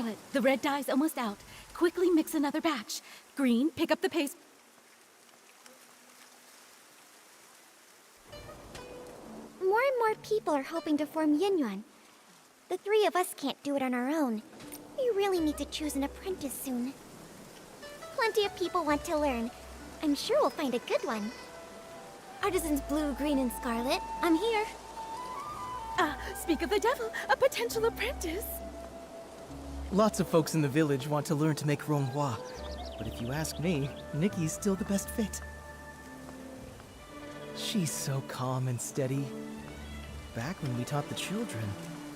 Scarlet, the red dye's almost out. Quickly mix another batch. Green, pick up the paste. More and more people are hoping to form Yin-Yuan. The three of us can't do it on our own. We really need to choose an apprentice soon. Plenty of people want to learn. I'm sure we'll find a good one. Artisans Blue, Green, and Scarlet, I'm here. Speak of the devil, a potential apprentice. Lots of folks in the village want to learn to make Ronghua, but if you ask me, Nikki's still the best fit. She's so calm and steady. Back when we taught the children,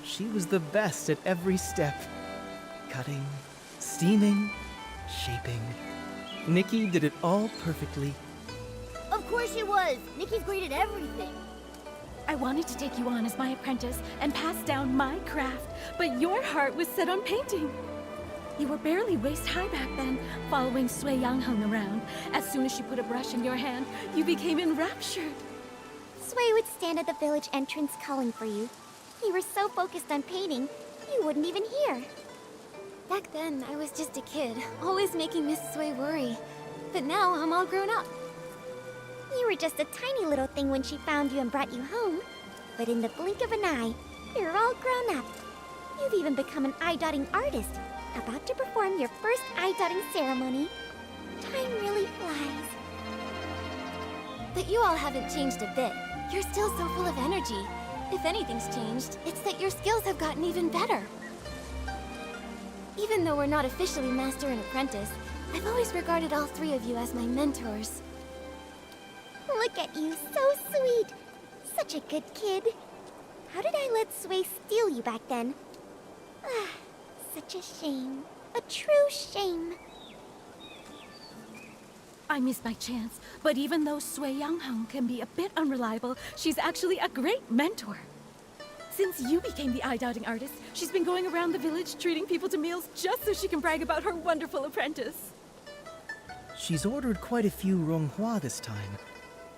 she was the best at every step. Cutting, steaming, shaping. Nikki did it all perfectly. Of course she was! Nikki's great at everything! I wanted to take you on as my apprentice and pass down my craft, but your heart was set on painting. You were barely waist-high back then, following Sui Yangheng around. As soon as she put a brush in your hand, you became enraptured. Sui would stand at the village entrance calling for you. You were so focused on painting, you wouldn't even hear. Back then, I was just a kid, always making Miss Sui worry. But now, I'm all grown up. You were just a tiny little thing when she found you and brought you home. But in the blink of an eye, you're all grown up. You've even become an eye-dotting artist, about to perform your first eye-dotting ceremony. Time really flies. But you all haven't changed a bit. You're still so full of energy. If anything's changed, it's that your skills have gotten even better. Even though we're not officially master and apprentice, I've always regarded all three of you as my mentors. Look at you, so sweet! Such a good kid. How did I let Sui steal you back then? Ah, such a shame. A true shame. I missed my chance, but even though Sui Yangheng can be a bit unreliable, she's actually a great mentor. Since you became the eye-dotting artist, she's been going around the village treating people to meals just so she can brag about her wonderful apprentice. She's ordered quite a few Ronghua this time.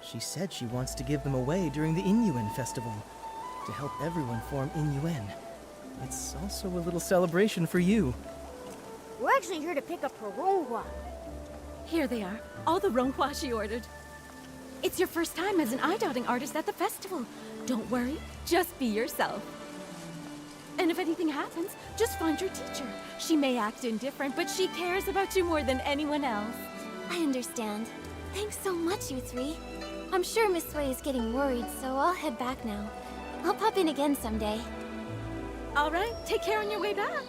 She said she wants to give them away during the Inyuan festival, to help everyone form Inyuan. It's also a little celebration for you. We're actually here to pick up her Ronghua. Here they are, all the Ronghua she ordered. It's your first time as an eye-dotting artist at the festival. Don't worry, just be yourself. And if anything happens, just find your teacher. She may act indifferent, but she cares about you more than anyone else. I understand. Thanks so much, you three. I'm sure Miss Sui is getting worried, so I'll head back now. I'll pop in again someday. All right, take care on your way back.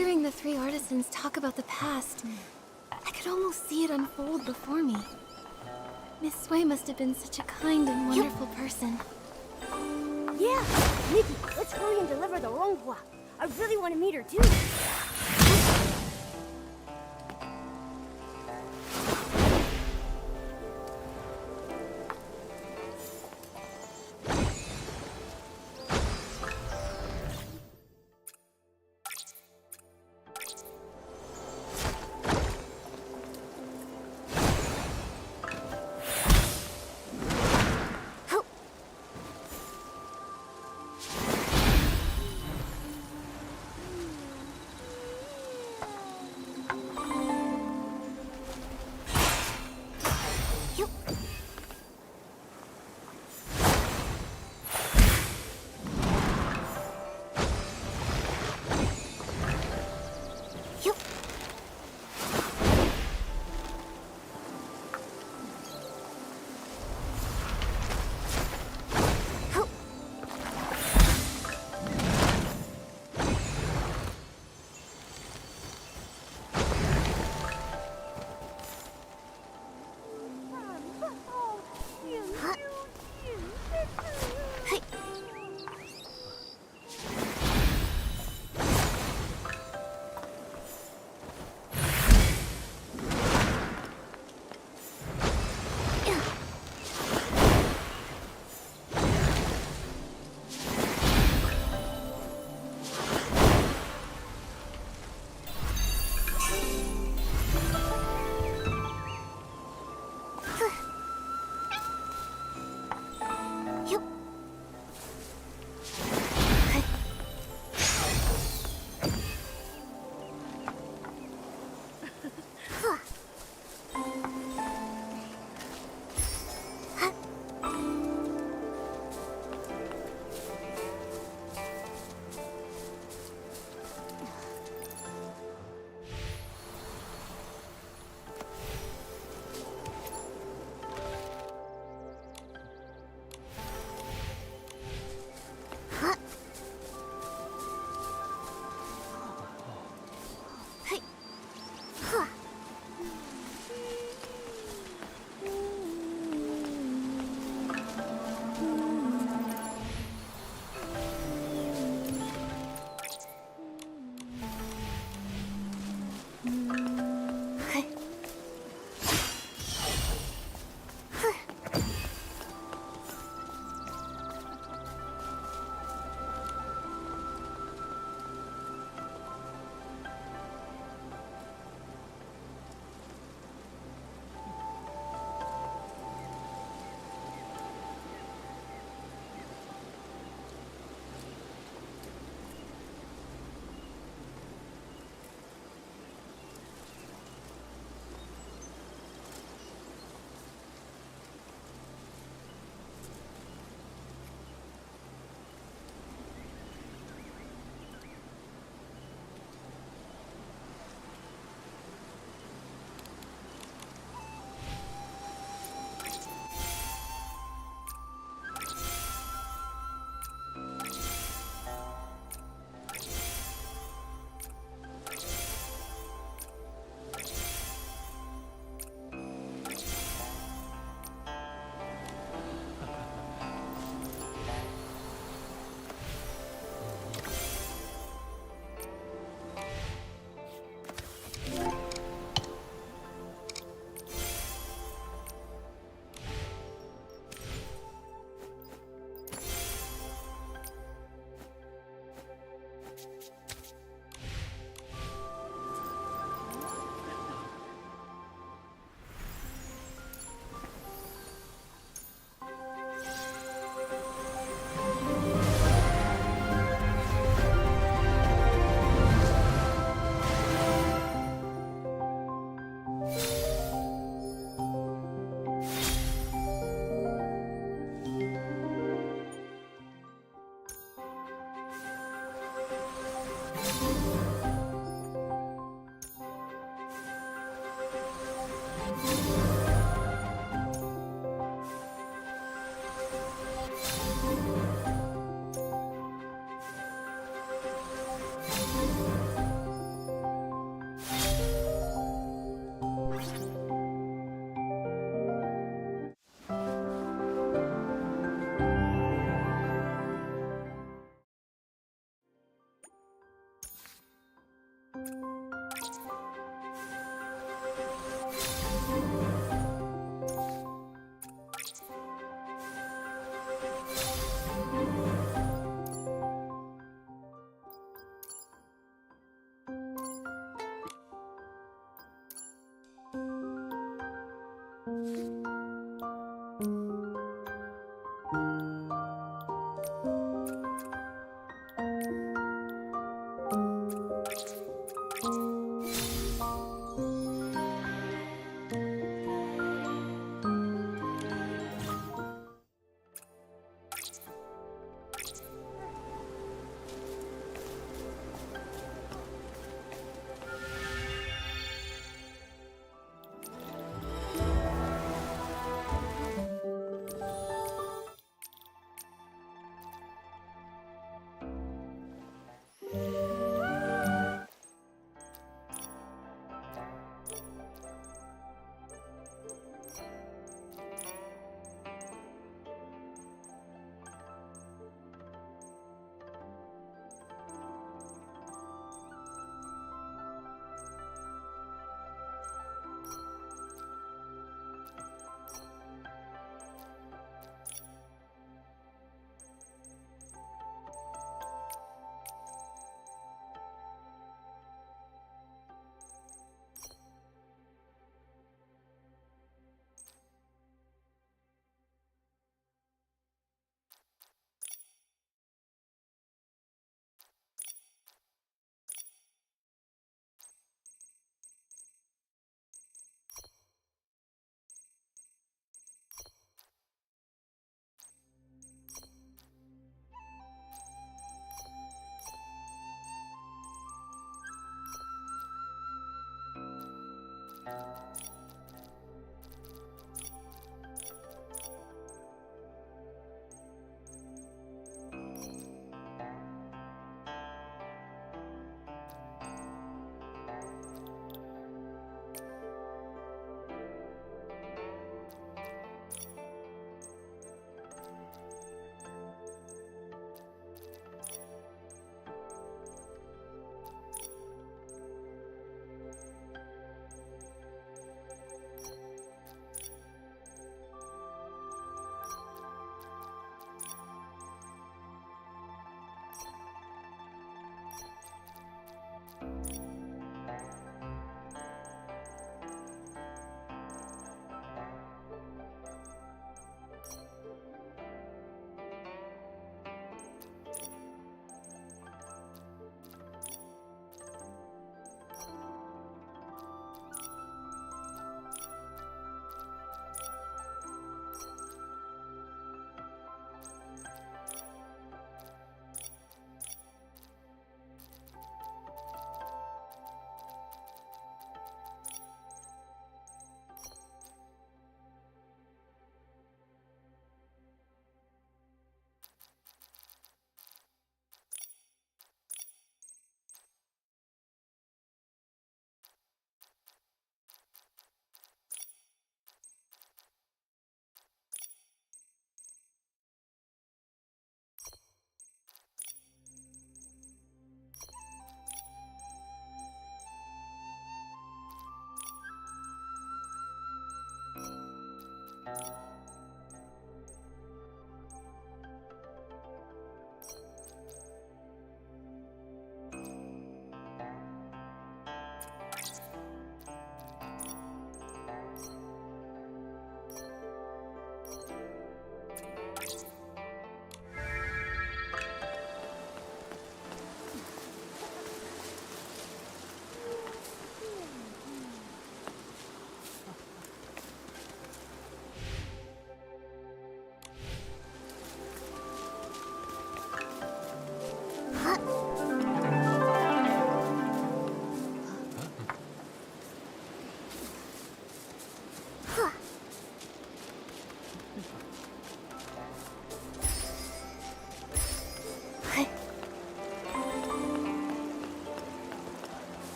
Hearing the three artisans talk about the past, I could almost see it unfold before me. Miss Sui must have been such a kind and wonderful person. Yeah! Nikki, let's hurry and deliver the Ronghua. I really want to meet her too.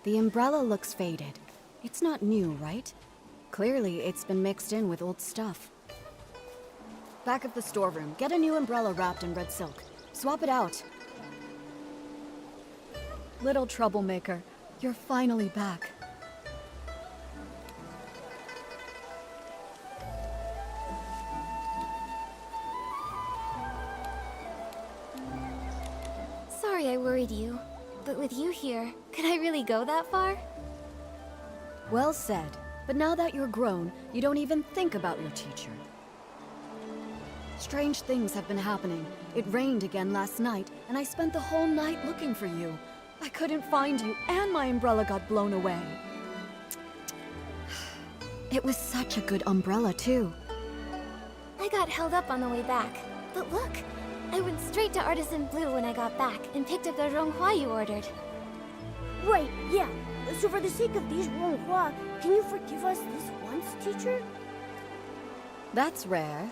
The umbrella looks faded. It's not new, right? Clearly, it's been mixed in with old stuff. Back of the storeroom, get a new umbrella wrapped in red silk. Swap it out. Little troublemaker, you're finally back. sorry I worried you. But with you here, could I really go that far? Well said. But now that you're grown, you don't even think about your teacher. Strange things have been happening. It rained again last night, and I spent the whole night looking for you. I couldn't find you, and my umbrella got blown away. It was such a good umbrella, too. I got held up on the way back. But look, I went straight to Artisan Blue when I got back and picked up the Ronghua you ordered. Right, yeah. So for the sake of these Ronghua, can you forgive us this once, teacher? That's rare.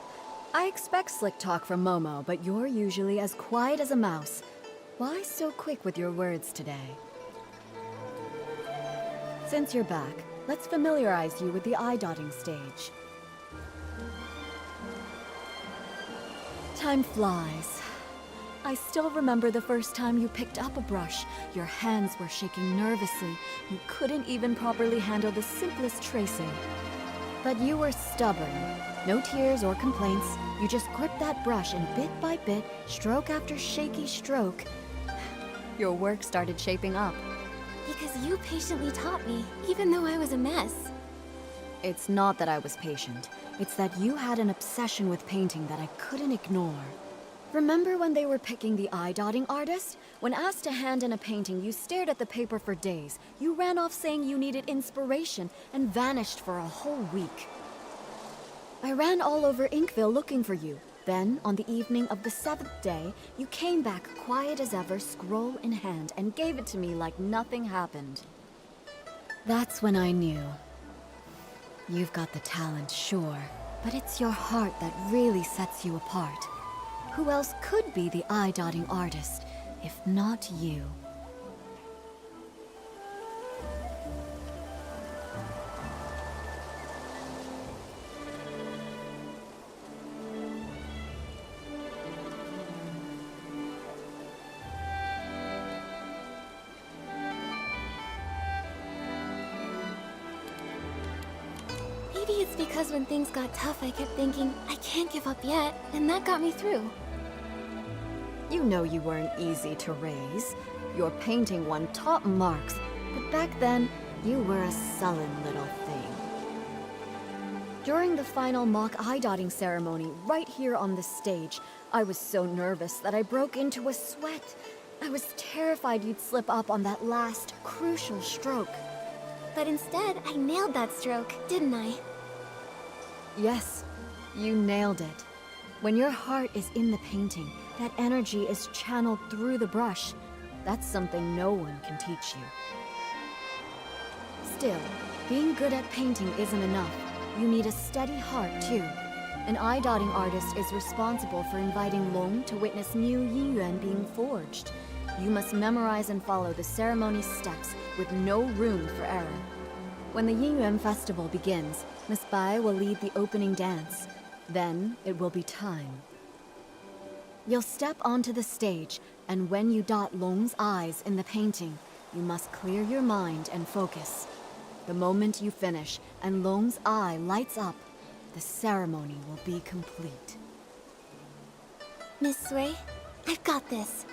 I expect slick talk from Momo, but you're usually as quiet as a mouse. Why so quick with your words today? Since you're back, let's familiarize you with the eye-dotting stage. Time flies. I still remember the first time you picked up a brush. Your hands were shaking nervously. You couldn't even properly handle the simplest tracing. But you were stubborn. No tears or complaints. You just gripped that brush and bit by bit, stroke after shaky stroke, your work started shaping up. Because you patiently taught me, even though I was a mess. It's not that I was patient. It's that you had an obsession with painting that I couldn't ignore. Remember when they were picking the eye-dotting artist? When asked to hand in a painting, you stared at the paper for days. You ran off saying you needed inspiration and vanished for a whole week. I ran all over Inkville looking for you. Then, on the evening of the 7th day, you came back quiet as ever, scroll in hand, and gave it to me like nothing happened. That's when I knew. You've got the talent, sure, but it's your heart that really sets you apart. Who else could be the eye-dotting artist, if not you? Maybe it's because when things got tough, I kept thinking, I can't give up yet, and that got me through. You know you weren't easy to raise. Your painting won top marks, but back then, you were a sullen little thing. During the final mock eye-dotting ceremony, right here on the stage, I was so nervous that I broke into a sweat. I was terrified you'd slip up on that last, crucial stroke. But instead, I nailed that stroke, didn't I? Yes, you nailed it. When your heart is in the painting, that energy is channeled through the brush. That's something no one can teach you. Still, being good at painting isn't enough. You need a steady heart, too. An eye-dotting artist is responsible for inviting Long to witness new Yiyuan being forged. You must memorize and follow the ceremony's steps with no room for error. When the Yiyuan festival begins, Miss Bai will lead the opening dance. Then it will be time. You'll step onto the stage, and when you dot Long's eyes in the painting, you must clear your mind and focus. The moment you finish and Long's eye lights up, the ceremony will be complete. Miss Sui, I've got this.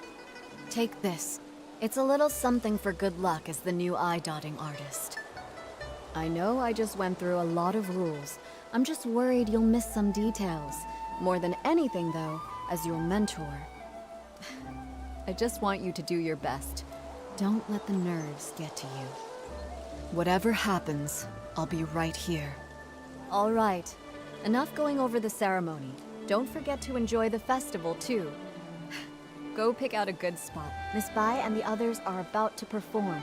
Take this. It's a little something for good luck as the new eye-dotting artist. I know I just went through a lot of rules. I'm just worried you'll miss some details. More than anything, though, as your mentor, I just want you to do your best. Don't let the nerves get to you. Whatever happens, I'll be right here. All right. Enough going over the ceremony. Don't forget to enjoy the festival, too. Go pick out a good spot. Miss Bai and the others are about to perform.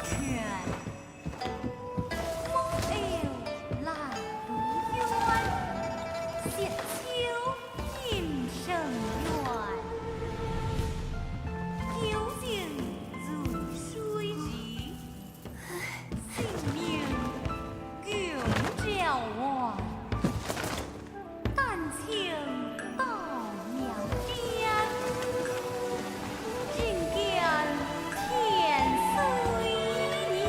泉，梦遨来如愿，携秋饮生缘。究竟最水之，性命共照完。感情到苗间，人间天岁年。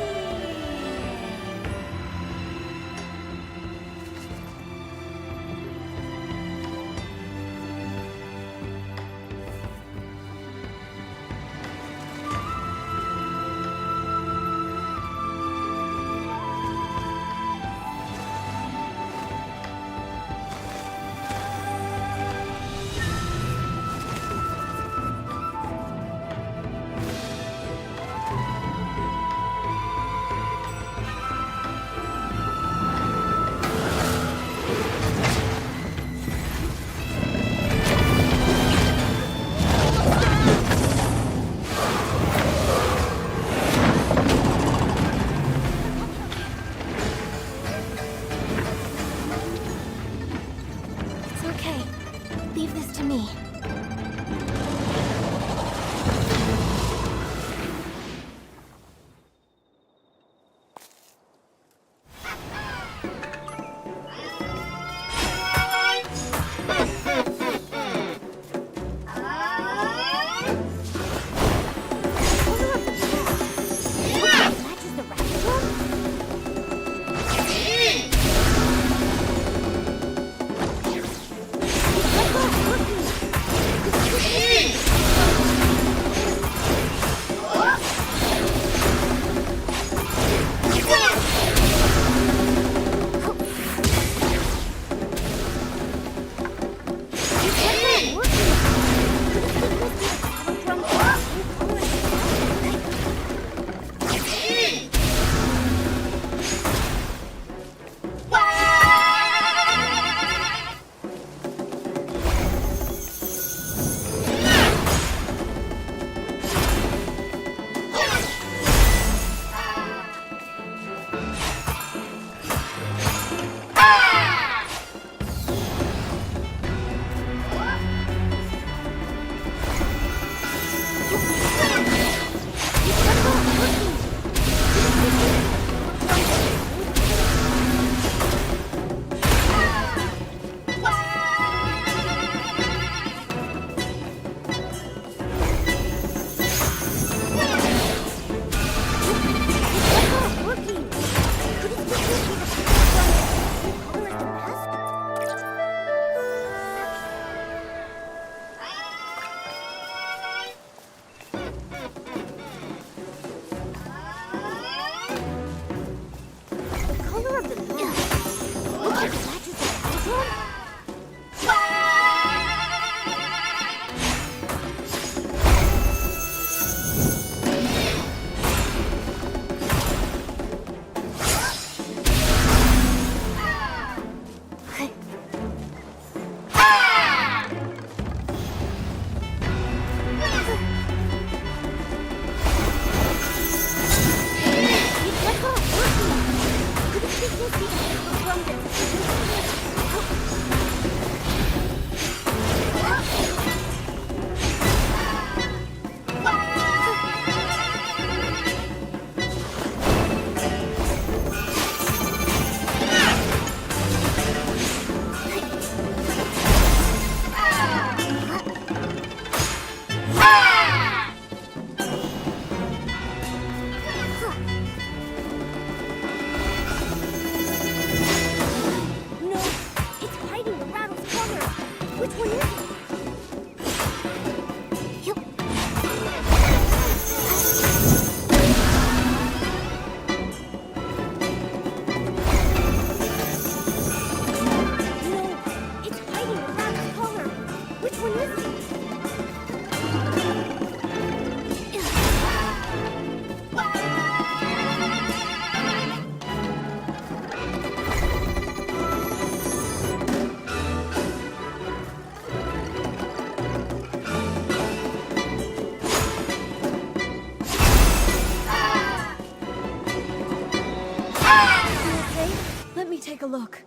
take a look.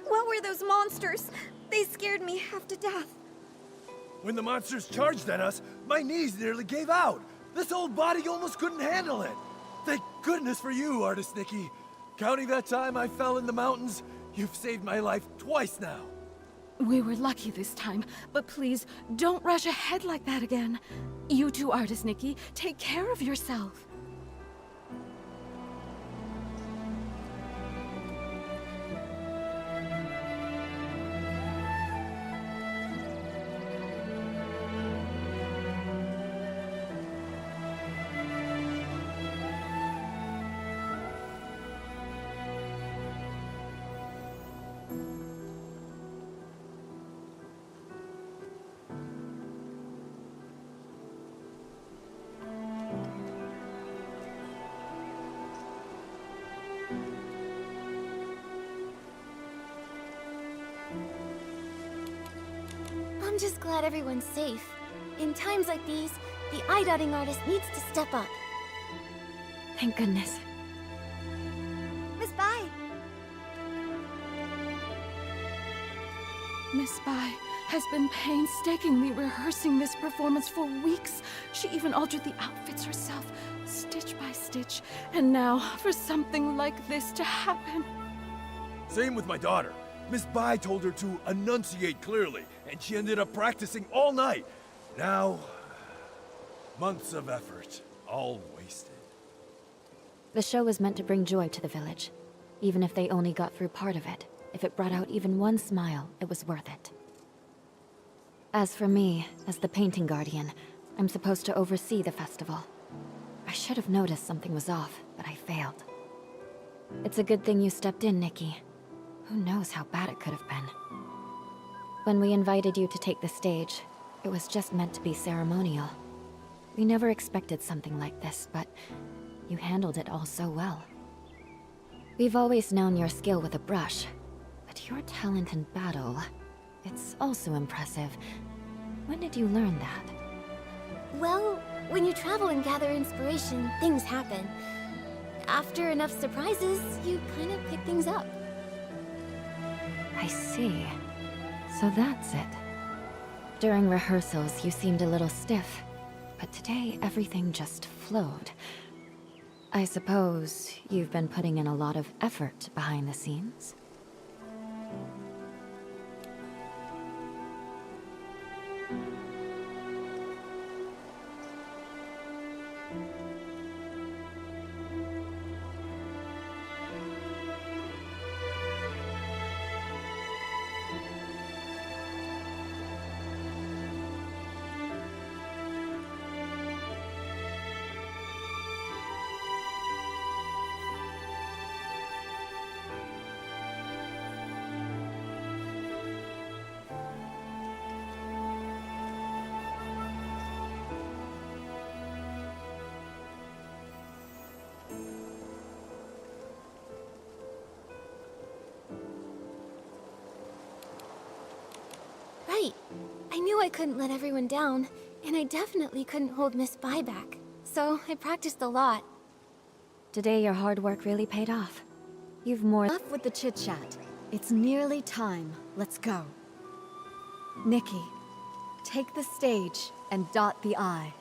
What were those monsters? They scared me half to death. When the monsters charged at us, my knees nearly gave out. This old body almost couldn't handle it. Thank goodness for you, Artist Nikki. Counting that time I fell in the mountains, you've saved my life twice now. We were lucky this time, but please, don't rush ahead like that again. You too, Artist Nikki. Take care of yourself. I'm just glad everyone's safe. In times like these, the eye-dotting artist needs to step up. Thank goodness. Miss Bai! Miss Bai has been painstakingly rehearsing this performance for weeks. She even altered the outfits herself, stitch by stitch. And now, for something like this to happen. Same with my daughter. Miss Bai told her to enunciate clearly, and she ended up practicing all night. Now, months of effort, all wasted. The show was meant to bring joy to the village. Even if they only got through part of it, if it brought out even one smile, it was worth it. As for me, as the painting guardian, I'm supposed to oversee the festival. I should have noticed something was off, but I failed. It's a good thing you stepped in, Nikki. Who knows how bad it could have been. When we invited you to take the stage, it was just meant to be ceremonial. We never expected something like this, but you handled it all so well. We've always known your skill with a brush, but your talent in battle, it's also impressive. When did you learn that? Well, when you travel and gather inspiration, things happen. After enough surprises, you kind of pick things up. I see. So that's it. During rehearsals, you seemed a little stiff, but today everything just flowed. I suppose you've been putting in a lot of effort behind the scenes? Right. I knew I couldn't let everyone down, and I definitely couldn't hold Miss Bai back. So I practiced a lot. Today your hard work really paid off. You've more— Enough with the chit-chat. It's nearly time. Let's go. Nikki, take the stage and dot the I.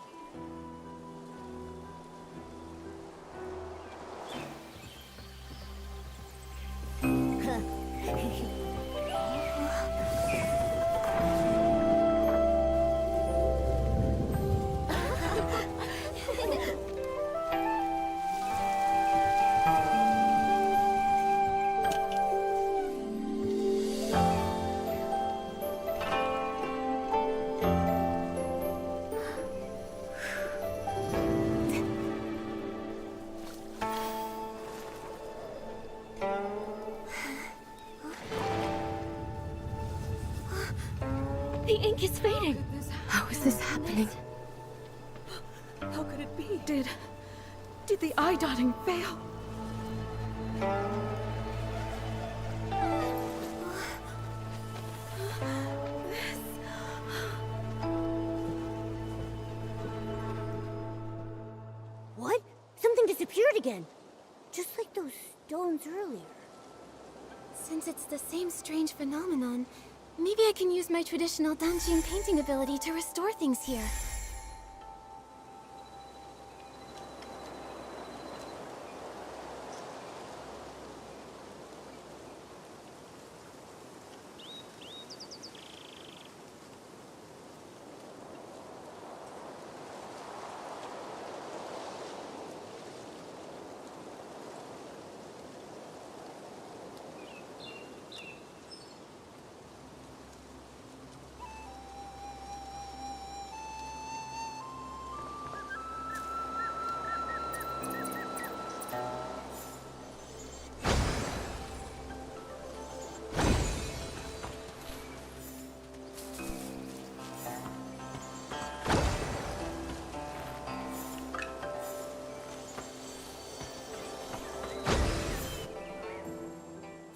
The ink is fading. How is this happening? How could it be? Did the eye dotting fail? What? Something disappeared again. Just like those stones earlier. Since it's the same strange phenomenon, maybe I can use my traditional Danjing painting ability to restore things here.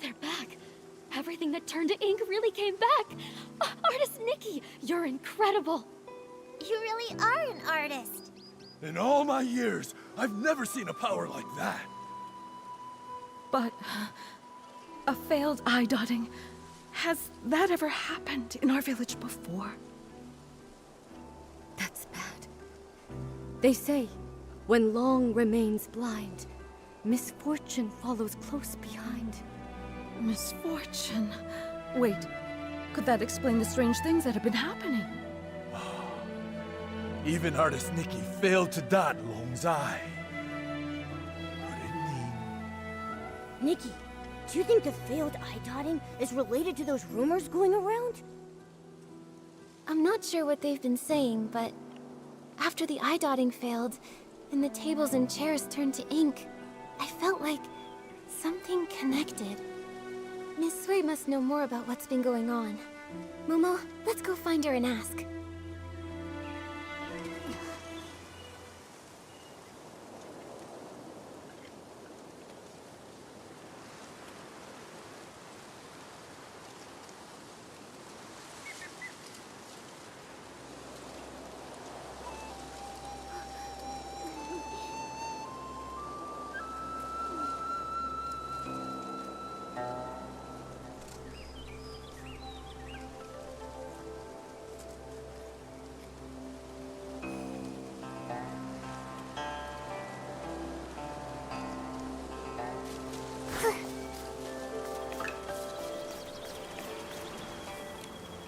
They're back. Everything that turned to ink really came back. Artist Nikki, you're incredible. You really are an artist. In all my years, I've never seen a power like that. But a failed eye dotting. Has that ever happened in our village before? That's bad. They say, when Long remains blind, misfortune follows close behind. Misfortune. Wait, could that explain the strange things that have been happening? Even artist Nikki failed to dot Long's eye. Could it mean... Nikki, do you think the failed eye dotting is related to those rumors going around? I'm not sure what they've been saying, but after the eye dotting failed, and the tables and chairs turned to ink, I felt like something connected. Miss Sui must know more about what's been going on. Momo, let's go find her and ask.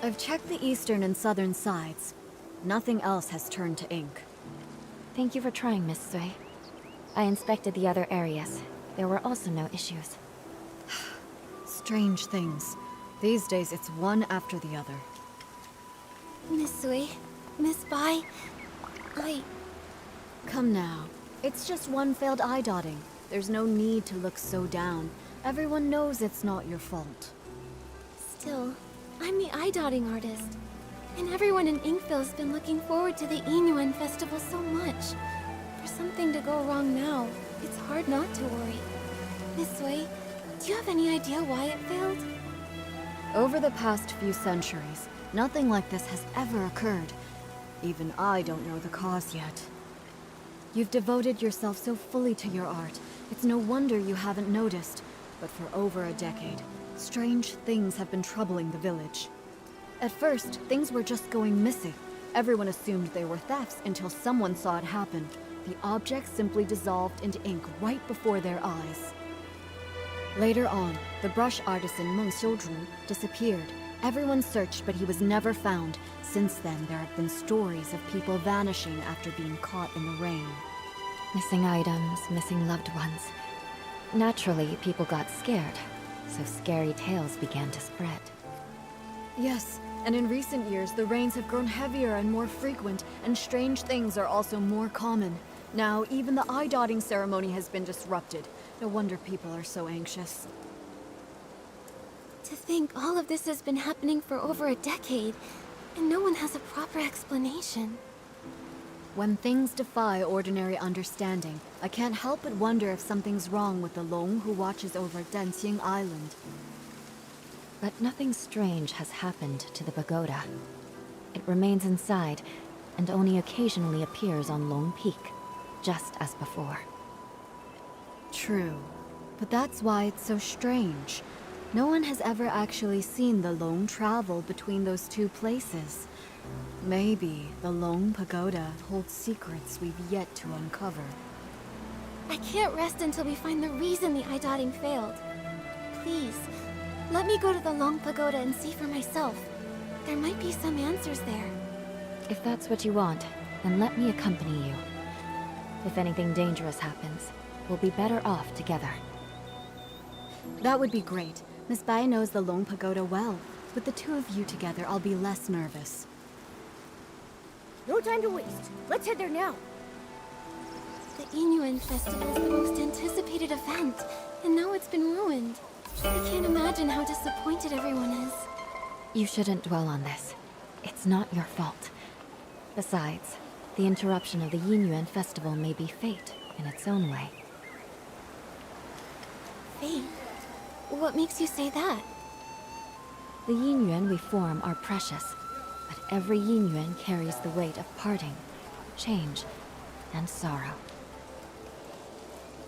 I've checked the eastern and southern sides. Nothing else has turned to ink. Thank you for trying, Miss Sui. I inspected the other areas. There were also no issues. Strange things. These days, it's one after the other. Miss Sui, Miss Bai, Come now. It's just one failed eye dotting. There's no need to look so down. Everyone knows it's not your fault. Still, I'm the eye dotting artist. And everyone in Inkville's been looking forward to the Inyuan festival so much. For something to go wrong now, it's hard not to worry. Miss Sui, do you have any idea why it failed? Over the past few centuries, nothing like this has ever occurred. Even I don't know the cause yet. You've devoted yourself so fully to your art. It's no wonder you haven't noticed. But for over a decade, strange things have been troubling the village. At first, things were just going missing. Everyone assumed they were thefts until someone saw it happen. The objects simply dissolved into ink right before their eyes. Later on, the brush artisan Meng Xiuzhu disappeared. Everyone searched, but he was never found. Since then, there have been stories of people vanishing after being caught in the rain. Missing items, missing loved ones. Naturally, people got scared, so scary tales began to spread. Yes, and in recent years, the rains have grown heavier and more frequent, and strange things are also more common. Now, even the eye-dotting ceremony has been disrupted. No wonder people are so anxious. To think all of this has been happening for over a decade, and no one has a proper explanation. When things defy ordinary understanding, I can't help but wonder if something's wrong with the Long who watches over Danxing Island. But nothing strange has happened to the pagoda. It remains inside, and only occasionally appears on Long Peak, just as before. True. But that's why it's so strange. No one has ever actually seen the Long travel between those two places. Maybe the Long Pagoda holds secrets we've yet to uncover. I can't rest until we find the reason the eye-dotting failed. Please, let me go to the Long Pagoda and see for myself. There might be some answers there. If that's what you want, then let me accompany you. If anything dangerous happens, we'll be better off together. That would be great. Miss Bai knows the Long Pagoda well. With the two of you together, I'll be less nervous. No time to waste. Let's head there now. The Inuan Festival is the most anticipated event, and now it's been ruined. I can't imagine how disappointed everyone is. You shouldn't dwell on this. It's not your fault. Besides, the interruption of the Yinyuan festival may be fate in its own way. Fate? What makes you say that? The Yinyuan we form are precious, but every Yinyuan carries the weight of parting, change, and sorrow.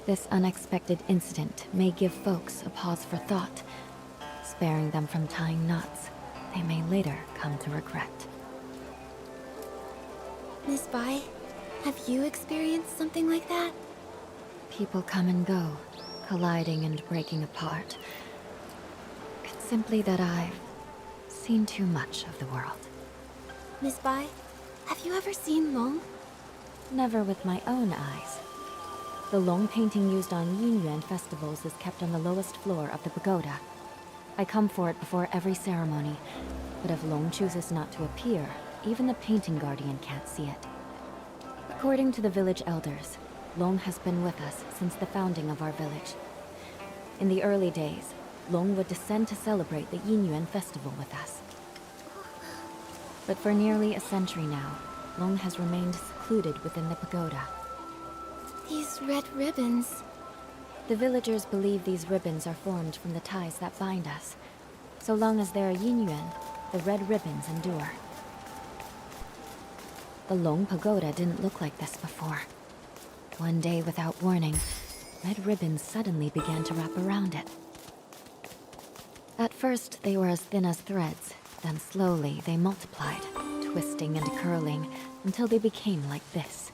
This unexpected incident may give folks a pause for thought, sparing them from tying knots they may later come to regret. Miss Bai, have you experienced something like that? People come and go, colliding and breaking apart. It's simply that I've seen too much of the world. Miss Bai, have you ever seen Long? Never with my own eyes. The Long painting used on Yinyuan festivals is kept on the lowest floor of the pagoda. I come for it before every ceremony, but if Long chooses not to appear, even the painting guardian can't see it. According to the village elders, Long has been with us since the founding of our village. In the early days, Long would descend to celebrate the Yinyuan festival with us. But for nearly a century now, Long has remained secluded within the pagoda. These red ribbons. The villagers believe these ribbons are formed from the ties that bind us. So long as there are Yinyuan, the red ribbons endure. The Long Pagoda didn't look like this before. One day, without warning, red ribbons suddenly began to wrap around it. At first, they were as thin as threads, then slowly they multiplied, twisting and curling, until they became like this.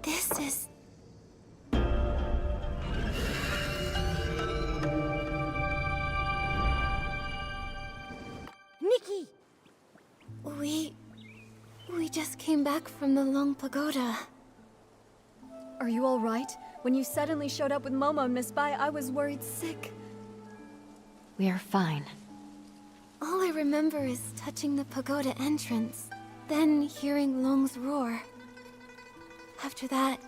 This is... Nikki! We just came back from the Long Pagoda. Are you all right? When you suddenly showed up with Momo and Miss Bai, I was worried sick. We're fine. All I remember is touching the pagoda entrance, then hearing Long's roar. After that,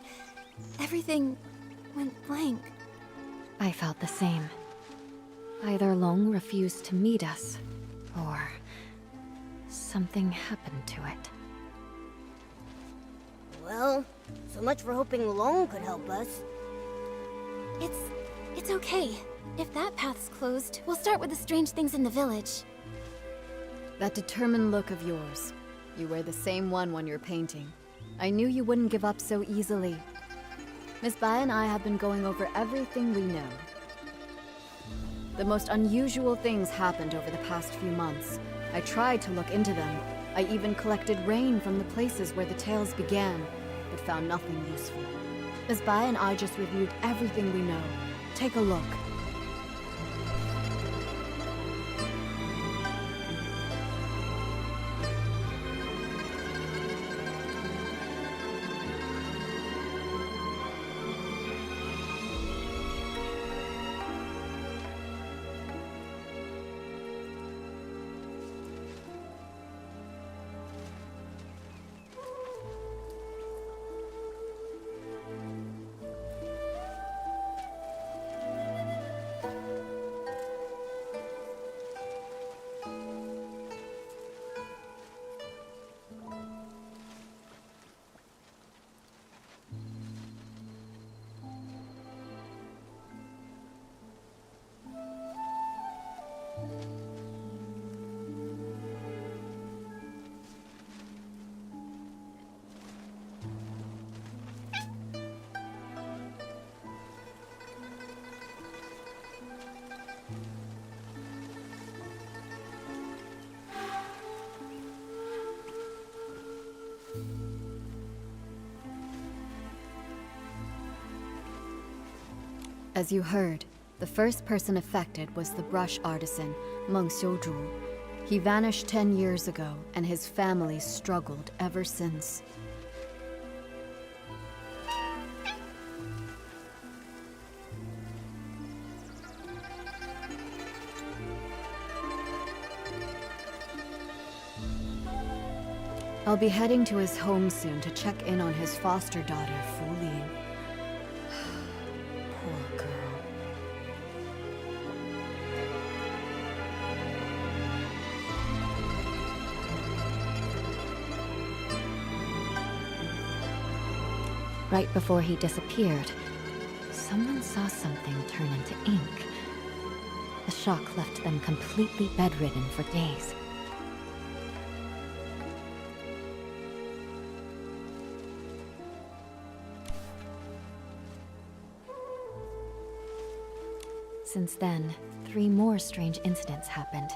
everything went blank. I felt the same. Either Long refused to meet us, or something happened to it. Well, so much for hoping Long could help us. It's okay. If that path's closed, we'll start with the strange things in the village. That determined look of yours. You wear the same one when you're painting. I knew you wouldn't give up so easily. Miss Bai and I have been going over everything we know. The most unusual things happened over the past few months. I tried to look into them. I even collected rain from the places where the tales began, but found nothing useful. Miss Bai and I just reviewed everything we know. Take a look. As you heard, the first person affected was the brush artisan, Meng Xiuzhu. He vanished 10 years ago, and his family struggled ever since. I'll be heading to his home soon to check in on his foster daughter, Fu Lin. Poor girl. Right before he disappeared, someone saw something turn into ink. The shock left them completely bedridden for days. Since then, 3 more strange incidents happened.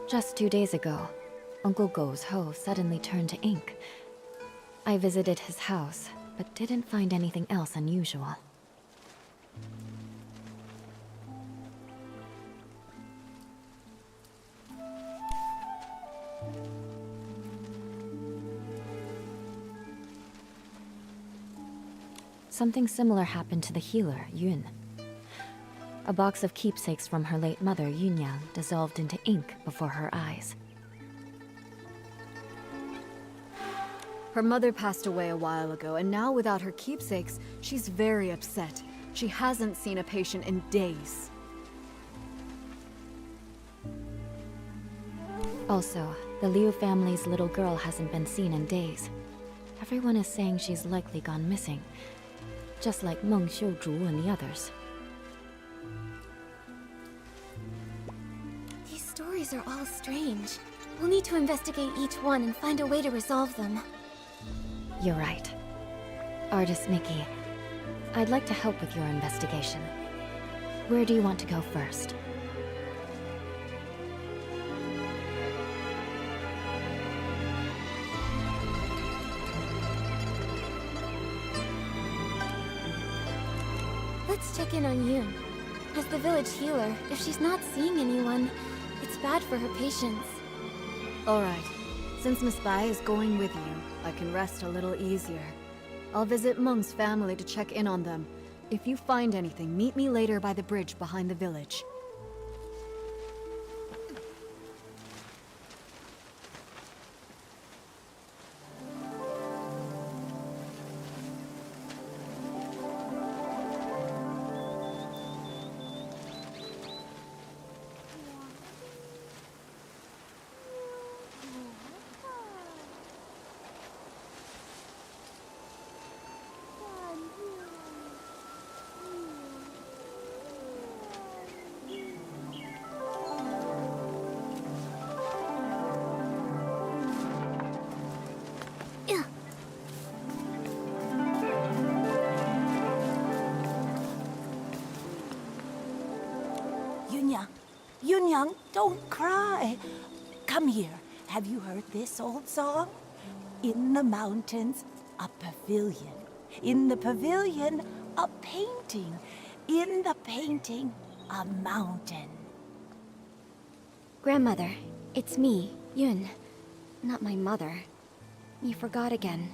Just 2 days ago, Uncle Go's hoe suddenly turned to ink. I visited his house, but didn't find anything else unusual. Something similar happened to the healer, Yun. A box of keepsakes from her late mother, Yunyang, dissolved into ink before her eyes. Her mother passed away a while ago, and now without her keepsakes, she's very upset. She hasn't seen a patient in days. Also, the Liu family's little girl hasn't been seen in days. Everyone is saying she's likely gone missing, just like Meng Xiuzhu and the others. These stories are all strange. We'll need to investigate each one and find a way to resolve them. You're right. Artist Nikki, I'd like to help with your investigation. Where do you want to go first? Let's check in on Yun. As the village healer, if she's not seeing anyone, it's bad for her patients. Alright, since Miss Bai is going with you, I can rest a little easier. I'll visit Meng's family to check in on them. If you find anything, meet me later by the bridge behind the village. Yunyang, don't cry. Come here. Have you heard this old song? In the mountains, a pavilion. In the pavilion, a painting. In the painting, a mountain. Grandmother, it's me, Yun. Not my mother. You forgot again.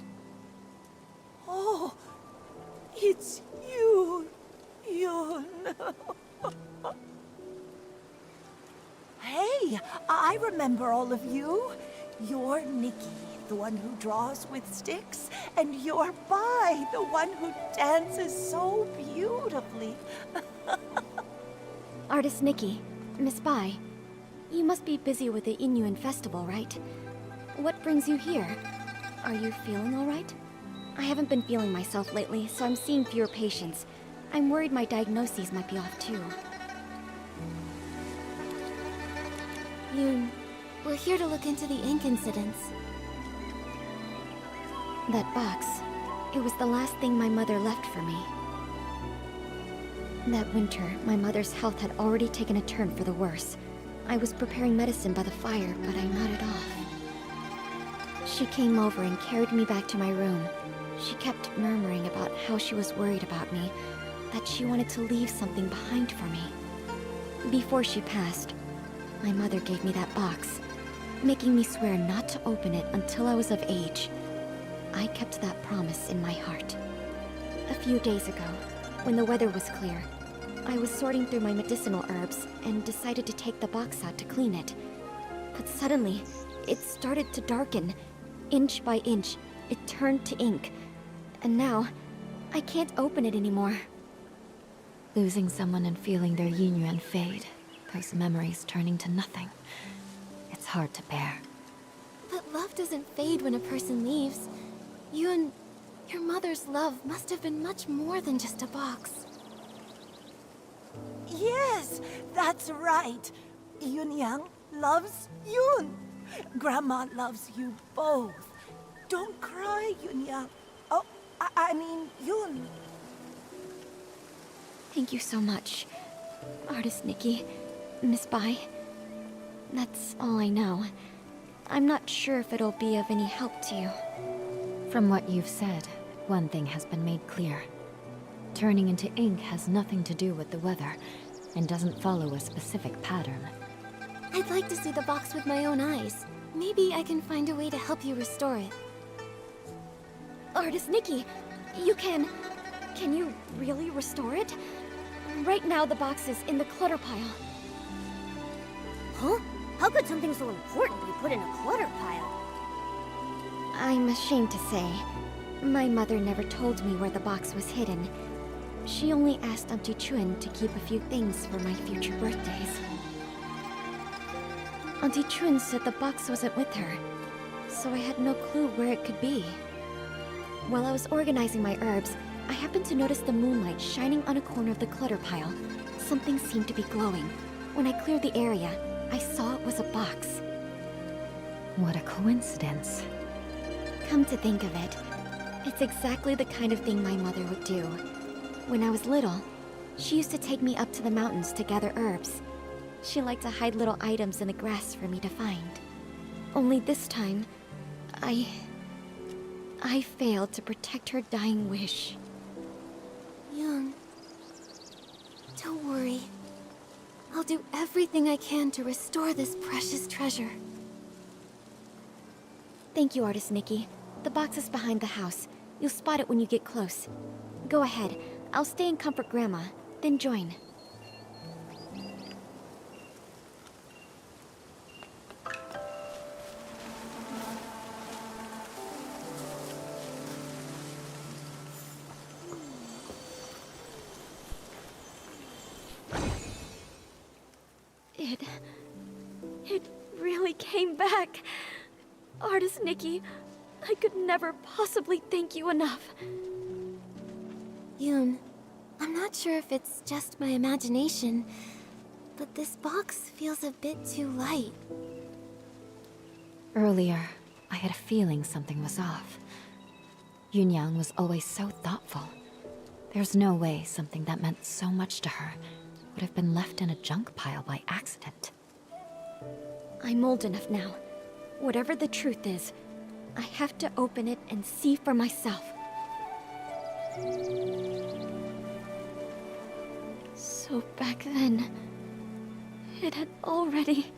Oh, it's you, Yun. Hey, I remember all of you. You're Nikki, the one who draws with sticks, and you're Bai, the one who dances so beautifully. Artist Nikki, Miss Bai, you must be busy with the Inuan festival, right? What brings you here? Are you feeling all right? I haven't been feeling myself lately, so I'm seeing fewer patients. I'm worried my diagnoses might be off too. Yun, we're here to look into the ink incidents. That box, it was the last thing my mother left for me. That winter, my mother's health had already taken a turn for the worse. I was preparing medicine by the fire, but I nodded off. She came over and carried me back to my room. She kept murmuring about how she was worried about me, that she wanted to leave something behind for me. Before she passed, my mother gave me that box, making me swear not to open it until I was of age. I kept that promise in my heart. A few days ago, when the weather was clear, I was sorting through my medicinal herbs and decided to take the box out to clean it. But suddenly, it started to darken. Inch by inch, it turned to ink. And now, I can't open it anymore. Losing someone and feeling their yin fade, those memories turning to nothing. It's hard to bear. But love doesn't fade when a person leaves. You and your mother's love must have been much more than just a box. Yes, that's right. Yunyang loves Yun. Grandma loves you both. Don't cry, Yunyang. Oh, I mean, Yun. Thank you so much, Artist Nikki, Miss Bai. That's all I know. I'm not sure if it'll be of any help to you. From what you've said, one thing has been made clear. Turning into ink has nothing to do with the weather, and doesn't follow a specific pattern. I'd like to see the box with my own eyes. Maybe I can find a way to help you restore it. Artist Nikki, you can you really restore it? Right now the box is in the clutter pile. Huh? How could something so important be put in a clutter pile? I'm ashamed to say, my mother never told me where the box was hidden. She only asked Auntie Chun to keep a few things for my future birthdays. Auntie Chun said the box wasn't with her, so I had no clue where it could be. While I was organizing my herbs, I happened to notice the moonlight shining on a corner of the clutter pile. Something seemed to be glowing. When I cleared the area, I saw it was a box. What a coincidence. Come to think of it, it's exactly the kind of thing my mother would do. When I was little, she used to take me up to the mountains to gather herbs. She liked to hide little items in the grass for me to find. Only this time, I failed to protect her dying wish. Young, don't worry. I'll do everything I can to restore this precious treasure. Thank you, Artist Nikki. The box is behind the house. You'll spot it when you get close. Go ahead. I'll stay and comfort Grandma, then join. It really came back. Artist Nikki, I could never possibly thank you enough. Yoon, I'm not sure if it's just my imagination, but this box feels a bit too light. Earlier, I had a feeling something was off. Yunyang was always so thoughtful. There's no way something that meant so much to her would have been left in a junk pile by accident. I'm old enough now. Whatever the truth is, I have to open it and see for myself. So back then, it had already...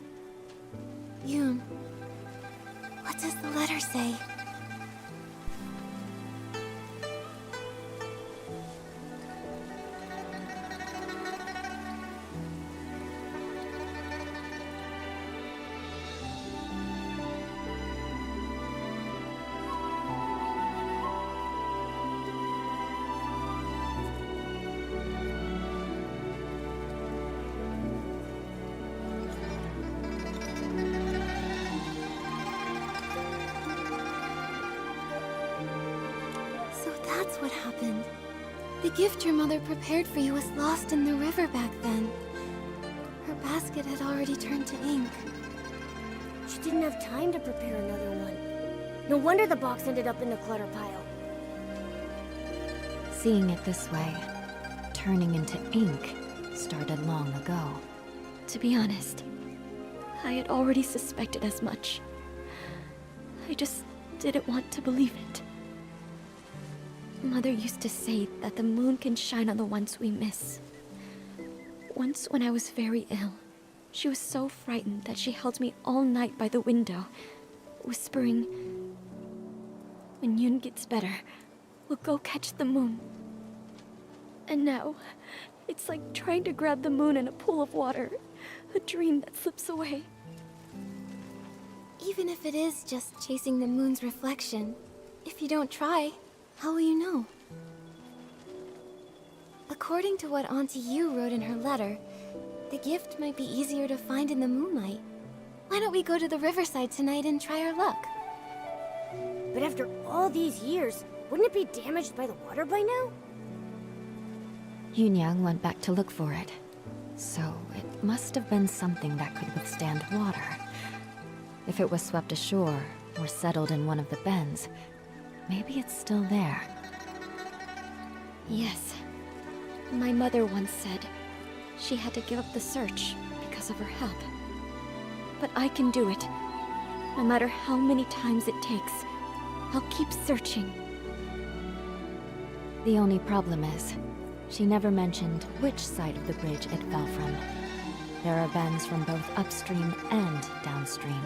Yoon, what does the letter say? That's what happened. The gift your mother prepared for you was lost in the river back then. Her basket had already turned to ink. She didn't have time to prepare another one. No wonder the box ended up in the clutter pile. Seeing it this way, turning into ink started long ago. To be honest, I had already suspected as much. I just didn't want to believe it. Mother used to say that the moon can shine on the ones we miss. Once when I was very ill, she was so frightened that she held me all night by the window, whispering, "When Yoon gets better, we'll go catch the moon." And now, it's like trying to grab the moon in a pool of water, a dream that slips away. Even if it is just chasing the moon's reflection, if you don't try, how will you know? According to what Auntie Yu wrote in her letter, the gift might be easier to find in the moonlight. Why don't we go to the riverside tonight and try our luck? But after all these years, wouldn't it be damaged by the water by now? Yunyang went back to look for it. So it must have been something that could withstand water. If it was swept ashore or settled in one of the bends, maybe it's still there. Yes. My mother once said she had to give up the search because of her health. But I can do it. No matter how many times it takes, I'll keep searching. The only problem is, she never mentioned which side of the bridge it fell from. There are bends from both upstream and downstream.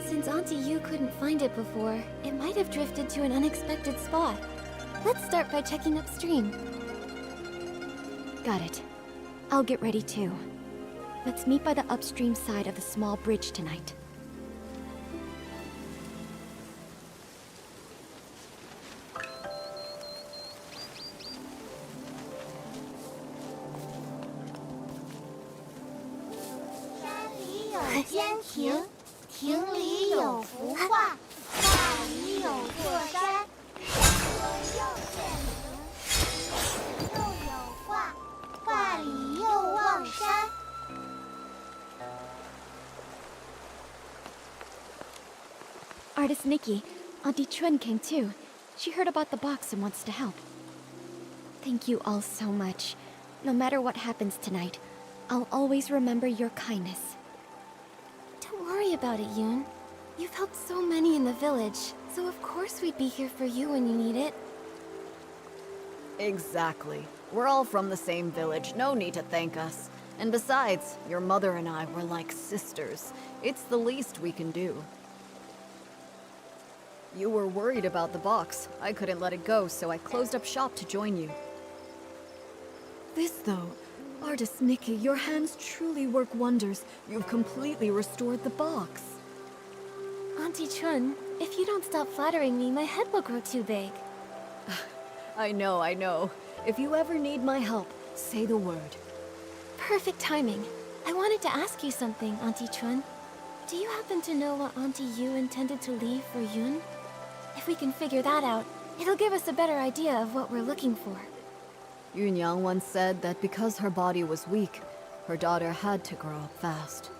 Since Auntie Yu couldn't find it before, it might have drifted to an unexpected spot. Let's start by checking upstream. Got it. I'll get ready too. Let's meet by the upstream side of the small bridge tonight. Artist Nikki, Auntie Chun came too. She heard about the box and wants to help. Thank you all so much. No matter what happens tonight, I'll always remember your kindness. Don't worry about it, Yoon. You've helped so many in the village, so of course we'd be here for you when you need it. Exactly. We're all from the same village, no need to thank us. And besides, your mother and I were like sisters. It's the least we can do. You were worried about the box. I couldn't let it go, so I closed up shop to join you. This though, Artist Nikki, your hands truly work wonders. You've completely restored the box. Auntie Chun, if you don't stop flattering me, my head will grow too big. I know. If you ever need my help, say the word. Perfect timing. I wanted to ask you something, Auntie Chun. Do you happen to know what Auntie Yu intended to leave for Yoon? If we can figure that out, it'll give us a better idea of what we're looking for. Yunyang once said that because her body was weak, her daughter had to grow up fast.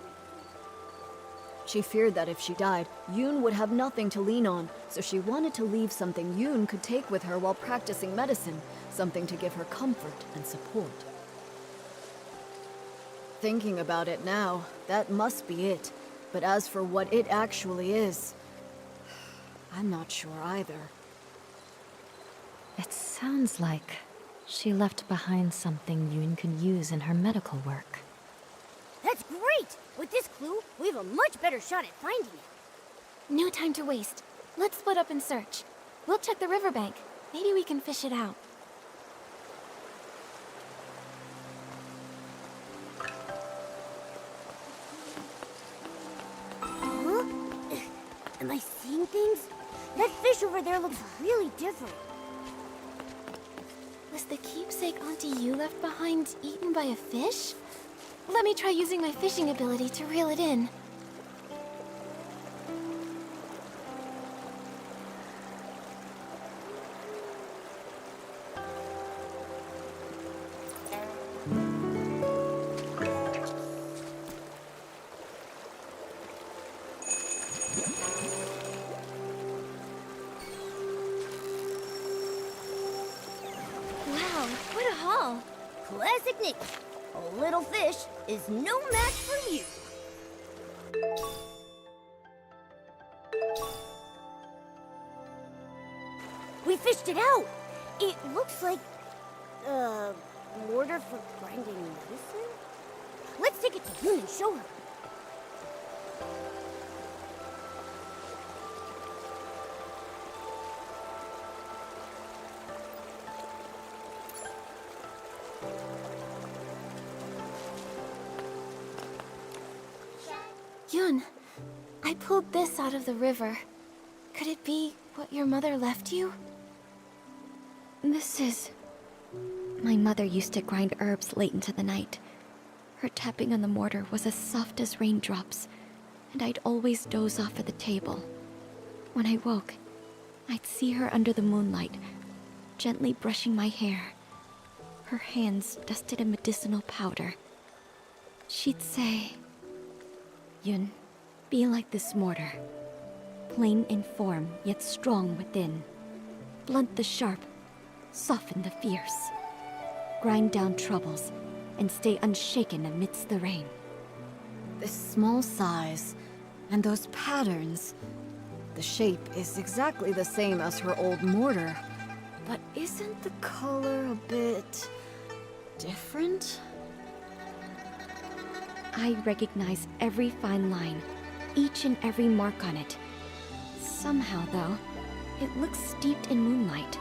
She feared that if she died, Yoon would have nothing to lean on, so she wanted to leave something Yoon could take with her while practicing medicine, something to give her comfort and support. Thinking about it now, that must be it. But as for what it actually is, I'm not sure either. It sounds like she left behind something Yoon could use in her medical work. That's great! With this clue, we have a much better shot at finding it. No time to waste. Let's split up and search. We'll check the riverbank. Maybe we can fish it out. Huh? Am I seeing things? That fish over there looks really different. Was the keepsake Auntie Yu left behind eaten by a fish? Let me try using my fishing ability to reel it in. Wow, what a haul. Classic Nikki. A little fish is no match for you. We fished it out. It looks like, mortar for grinding medicine? Let's take it to Yoon and show her. Yun, I pulled this out of the river. Could it be what your mother left you? This is... My mother used to grind herbs late into the night. Her tapping on the mortar was as soft as raindrops, and I'd always doze off at the table. When I woke, I'd see her under the moonlight, gently brushing my hair, her hands dusted in medicinal powder. She'd say, Yun, be like this mortar. Plain in form, yet strong within. Blunt the sharp, soften the fierce. Grind down troubles, and stay unshaken amidst the rain. This small size, and those patterns. The shape is exactly the same as her old mortar. But isn't the color a bit... different? I recognize every fine line, each and every mark on it. Somehow, though, it looks steeped in moonlight.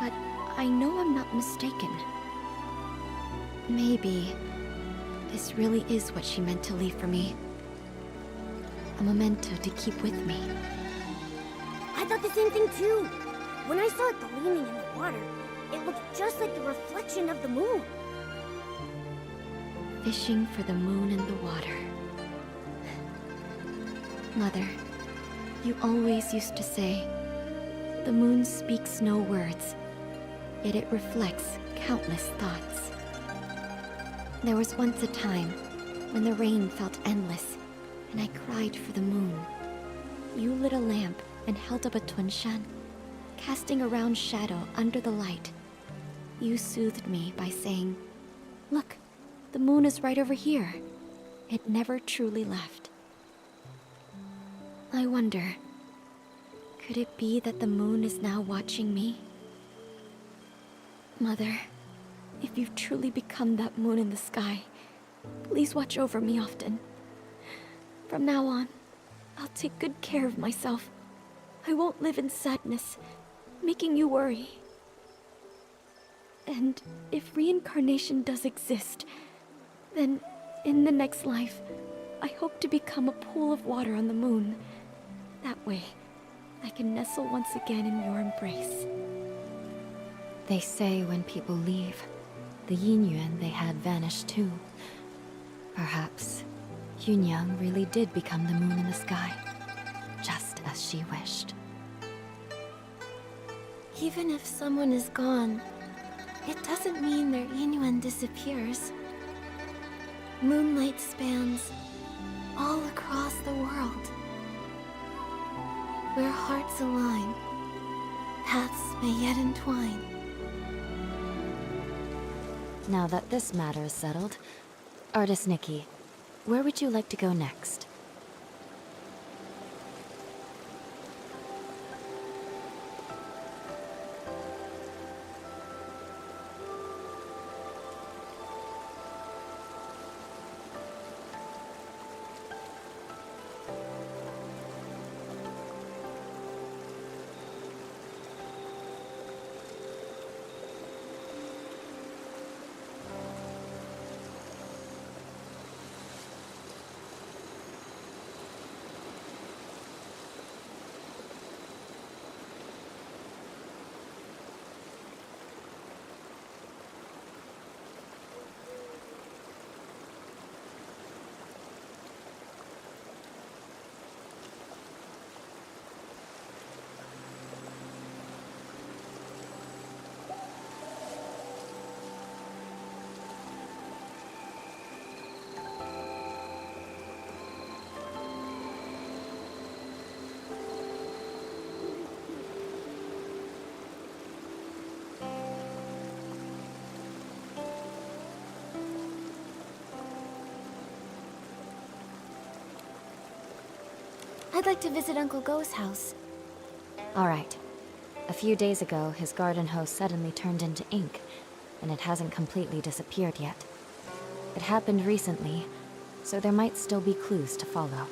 But I know I'm not mistaken. Maybe this really is what she meant to leave for me. A memento to keep with me. I thought the same thing too. When I saw it gleaming in the water, it looked just like the reflection of the moon. Fishing for the moon and the water. Mother, you always used to say, the moon speaks no words, yet it reflects countless thoughts. There was once a time when the rain felt endless, and I cried for the moon. You lit a lamp and held up a tunshan, casting a round shadow under the light. You soothed me by saying, look, the moon is right over here. It never truly left. I wonder, could it be that the moon is now watching me? Mother, if you've truly become that moon in the sky, please watch over me often. From now on, I'll take good care of myself. I won't live in sadness, making you worry. And if reincarnation does exist, then in the next life, I hope to become a pool of water on the moon. That way, I can nestle once again in your embrace. They say when people leave, the yin yuan they had vanished too. Perhaps Yunyang really did become the moon in the sky, just as she wished. Even if someone is gone, it doesn't mean their yin yuan disappears. Moonlight spans all across the world. Where hearts align, paths may yet entwine. Now that this matter is settled, Artist Nikki, where would you like to go next? I'd like to visit Uncle Go's house. Alright. A few days ago, his garden hose suddenly turned into ink, and it hasn't completely disappeared yet. It happened recently, so there might still be clues to follow.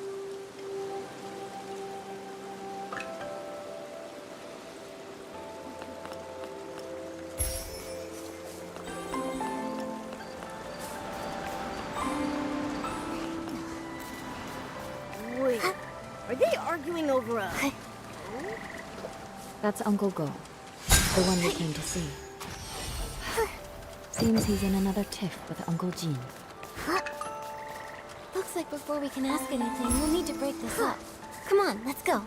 Wait, are they arguing over a... That's Uncle Go, the one we came to see. Seems he's in another tiff with Uncle Jean. Looks like before we can ask anything, we'll need to break this up. Come on, let's go.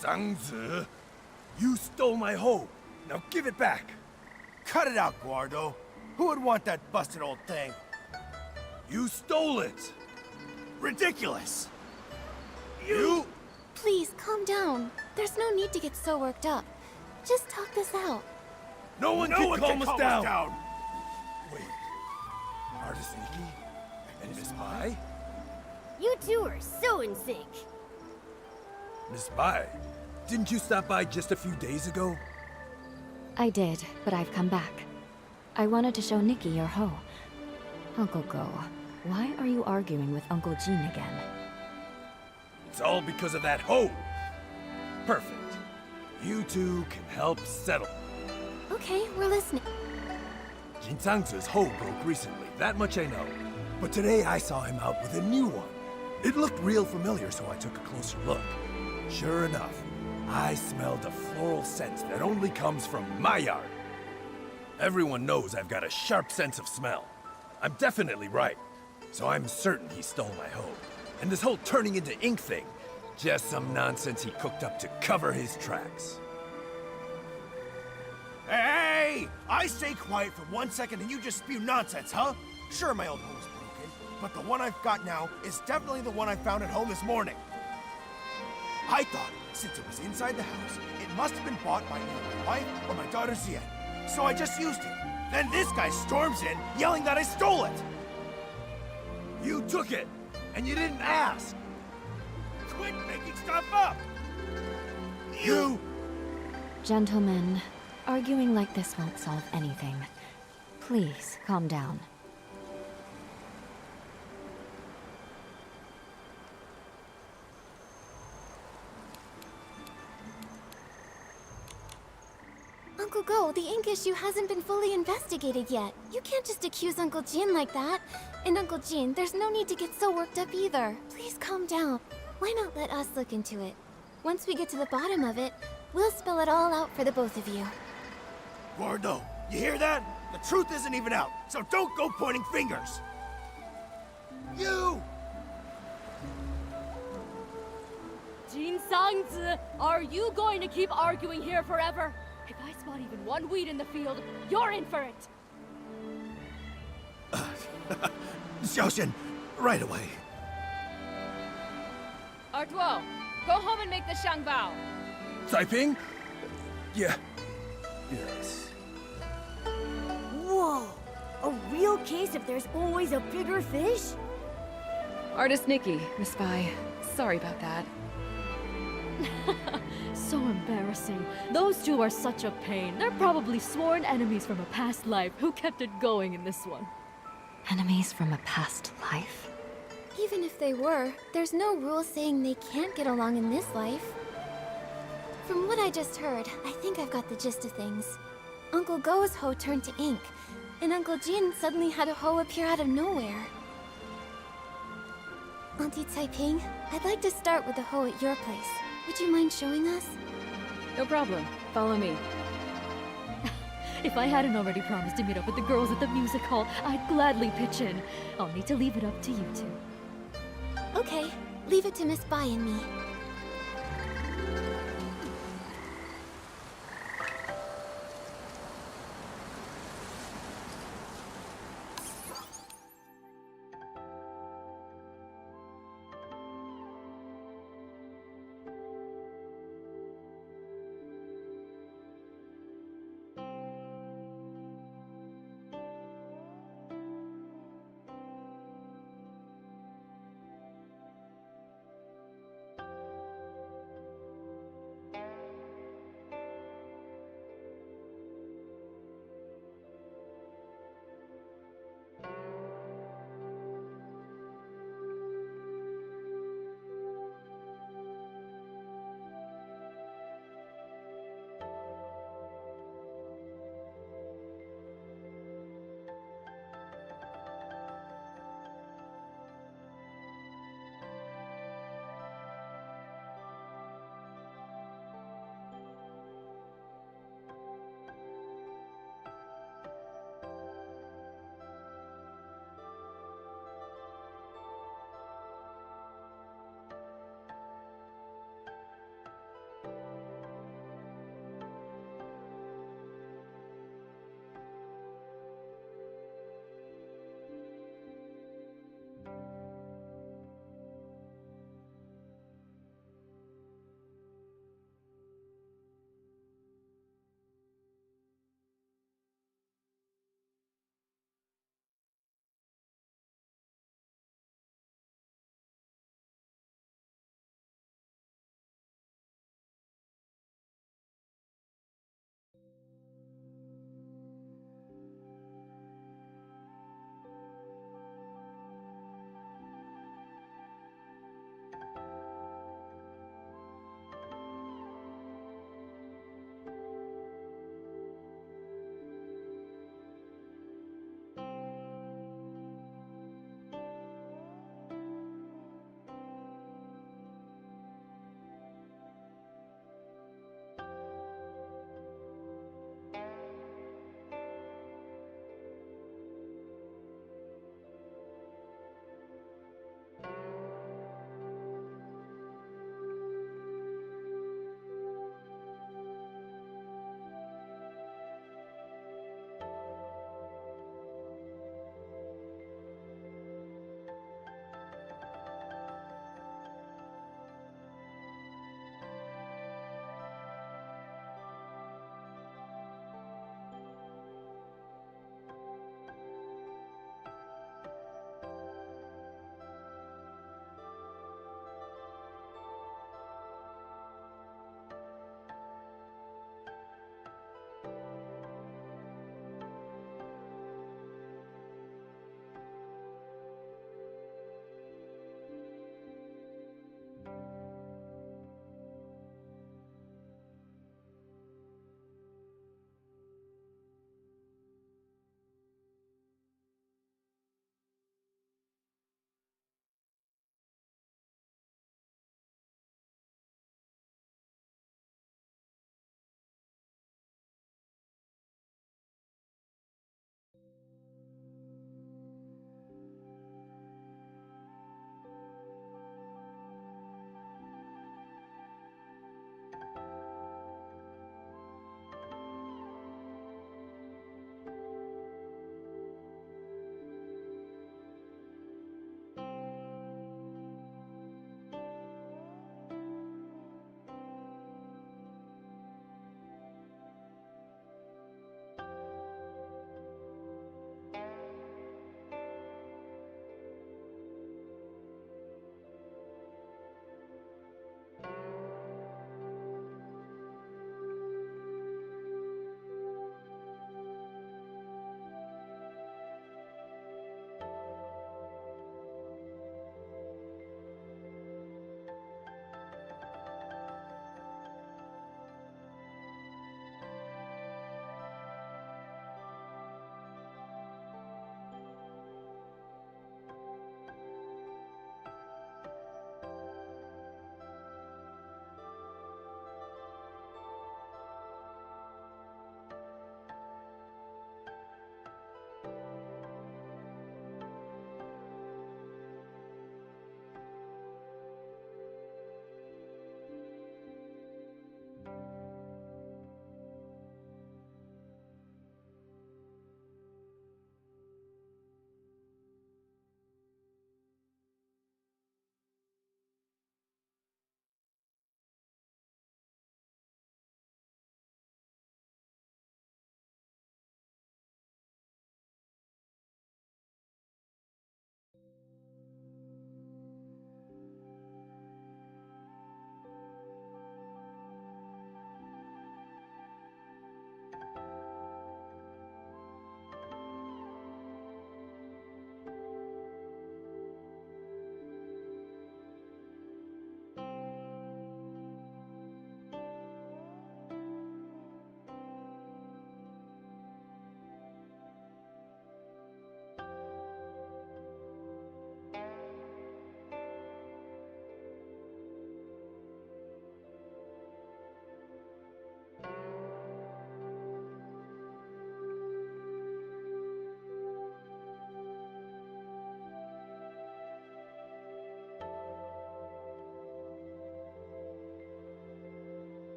Sang-zi, you stole my hoe. Now give it back. Cut it out, Guardo. Who would want that busted old thing? You stole it. Ridiculous! You? Please, calm down. There's no need to get so worked up. Just talk this out. No one can calm us down. Wait. Artist Nikki and Miss Bai? You two are so in sync. Miss Bai, didn't you stop by just a few days ago? I did, but I've come back. I wanted to show Nikki your hoe. Uncle Go, why are you arguing with Uncle Jean again? It's all because of that hoe. Perfect. You two can help settle. Okay, we're listening. Jin Sang-zi's hoe broke recently, that much I know. But today I saw him out with a new one. It looked real familiar, so I took a closer look. Sure enough, I smelled a floral scent that only comes from my yard. Everyone knows I've got a sharp sense of smell. I'm definitely right, so I'm certain he stole my hoe. And this whole turning into ink thing, just some nonsense he cooked up to cover his tracks. Hey! I stay quiet for 1 second and you just spew nonsense, huh? Sure, my old home's broken, but the one I've got now is definitely the one I found at home this morning. I thought, since it was inside the house, it must have been bought by either my wife or my daughter Zian. So I just used it. Then this guy storms in, yelling that I stole it! You took it, and you didn't ask. Quit making stuff up! You... Gentlemen, arguing like this won't solve anything. Please, calm down. Uncle Go, the ink issue hasn't been fully investigated yet. You can't just accuse Uncle Jean like that. And Uncle Jean, there's no need to get so worked up either. Please calm down. Why not let us look into it? Once we get to the bottom of it, we'll spell it all out for the both of you. Gordo, you hear that? The truth isn't even out, so don't go pointing fingers! You! Jin Sang-zi, are you going to keep arguing here forever? If I spot even one weed in the field, you're in for it! Xiaoxian, right away. Artuo, go home and make the shangbao. Taiping? Yeah. Yes. Whoa! A real case if there's always a bigger fish? Artist Nikki, Miss Bai. Sorry about that. So embarrassing. Those two are such a pain. They're probably sworn enemies from a past life who kept it going in this one. Enemies from a past life? Even if they were, there's no rule saying they can't get along in this life. From what I just heard, I think I've got the gist of things. Uncle Go's hoe turned to ink, and Uncle Jin suddenly had a hoe appear out of nowhere. Auntie Taiping, I'd like to start with the hoe at your place. Would you mind showing us? No problem. Follow me. If I hadn't already promised to meet up with the girls at the music hall, I'd gladly pitch in. I'll need to leave it up to you two. Okay, leave it to Miss Bai and me.